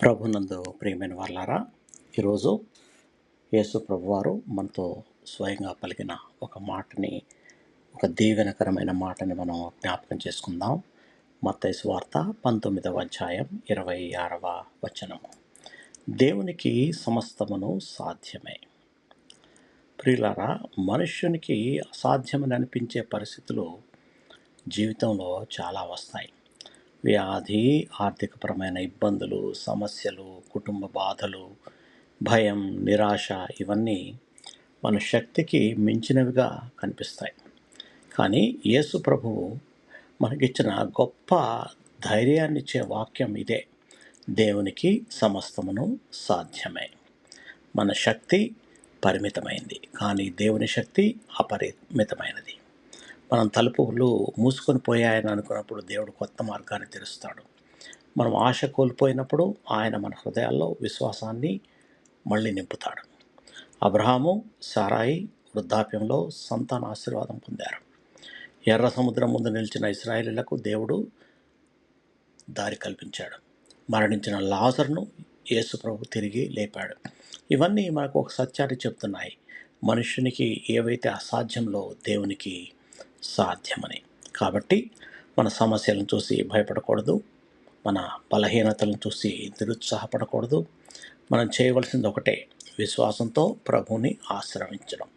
ప్రభునందు ప్రియమైన వాళ్ళారా, ఈరోజు యేసు ప్రభువారు మనతో స్వయంగా పలికిన ఒక మాటని, ఒక దీవెనకరమైన మాటని మనం జ్ఞాపకం చేసుకుందాం. మత్తయి సువార్త 19వ అధ్యాయం 26వ వచనము. దేవునికి సమస్తమును సాధ్యమే. ప్రియులారా, మనుష్యునికి అసాధ్యమని అనిపించే పరిస్థితులు జీవితంలో చాలా వస్తాయి. వ్యాధి, ఆర్థికపరమైన ఇబ్బందులు, సమస్యలు, కుటుంబ బాధలు, భయం, నిరాశ, ఇవన్నీ మన శక్తికి మించినవిగా కనిపిస్తాయి. కానీ యేసు ప్రభువు మనకిచ్చిన గొప్ప ధైర్యాన్నిచ్చే వాక్యం ఇదే: దేవునికి సమస్తమును సాధ్యమే. మన శక్తి పరిమితమైంది, కానీ దేవుని శక్తి అపరిమితమైనది. మనం తలుపులు మూసుకొని పోయాయని అనుకున్నప్పుడు దేవుడు కొత్త మార్గాన్ని తెరుస్తాడు. మనం ఆశ కోల్పోయినప్పుడు ఆయన మన హృదయాల్లో విశ్వాసాన్ని మళ్ళీ నింపుతాడు. అబ్రహాము, సారాయి వృద్ధాప్యంలో సంతాన ఆశీర్వాదం పొందారు. ఎర్ర సముద్రం ముందు నిలిచిన ఇశ్రాయేలీయులకు దేవుడు దారి కల్పించాడు. మరణించిన లాజరును యేసు ప్రభు తిరిగి లేపాడు. ఇవన్నీ మనకు ఒక సత్యాన్ని చెప్తున్నాయి: మనుష్యునికి ఏవైతే అసాధ్యంలో దేవునికి సాధ్యమని. కాబట్టి మన సమస్యలను చూసి భయపడకూడదు, మన బలహీనతలను చూసి నిరుత్సాహపడకూడదు. మనం చేయవలసింది ఒకటే: విశ్వాసంతో ప్రభువుని ఆశ్రయించడం.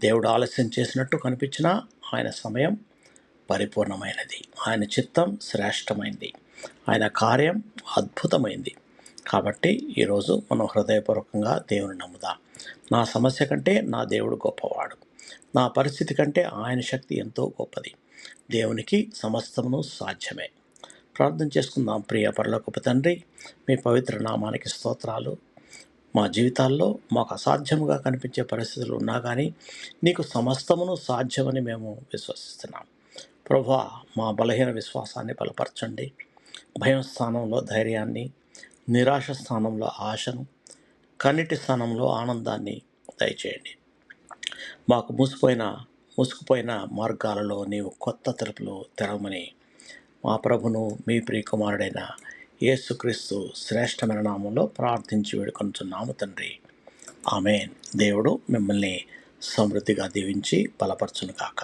దేవుడు ఆలస్యం చేసినట్టు కనిపించినా ఆయన సమయం పరిపూర్ణమైనది, ఆయన చిత్తం శ్రేష్టమైంది, ఆయన కార్యం అద్భుతమైంది. కాబట్టి ఈరోజు మనం హృదయపూర్వకంగా దేవుని నమ్ముదాం. నా సమస్య కంటే నా దేవుడు గొప్పవాడు, నా పరిస్థితి కంటే ఆయన శక్తి ఎంతో గొప్పది. దేవునికి సమస్తమును సాధ్యమే. ప్రార్థన చేసుకుందాం. ప్రియ పరలోకపు తండ్రి, మీ పవిత్ర నామానికి స్తోత్రాలు. మా జీవితాల్లో మాకు అసాధ్యముగా కనిపించే పరిస్థితులు ఉన్నా కానీ నీకు సమస్తమును సాధ్యమని మేము విశ్వసిస్తున్నాం. ప్రభువా, మా బలహీన విశ్వాసాన్ని బలపరచండి. భయం స్థానంలో ధైర్యాన్ని, నిరాశ స్థానంలో ఆశను, కన్నిటి స్థానంలో ఆనందాన్ని దయచేయండి. మాకు మూసుకుపోయిన మార్గాలలో నీవు కొత్త తలుపులు తెరవమని మా ప్రభును, మీ ప్రియకుమారుడైన యేసుక్రీస్తు శ్రేష్టమైన నామంలో ప్రార్థించి వేడుకొనుచున్నాము తండ్రి. ఆమేన్. దేవుడు మిమ్మల్ని సమృద్ధిగా దీవించి బలపరచును గాక.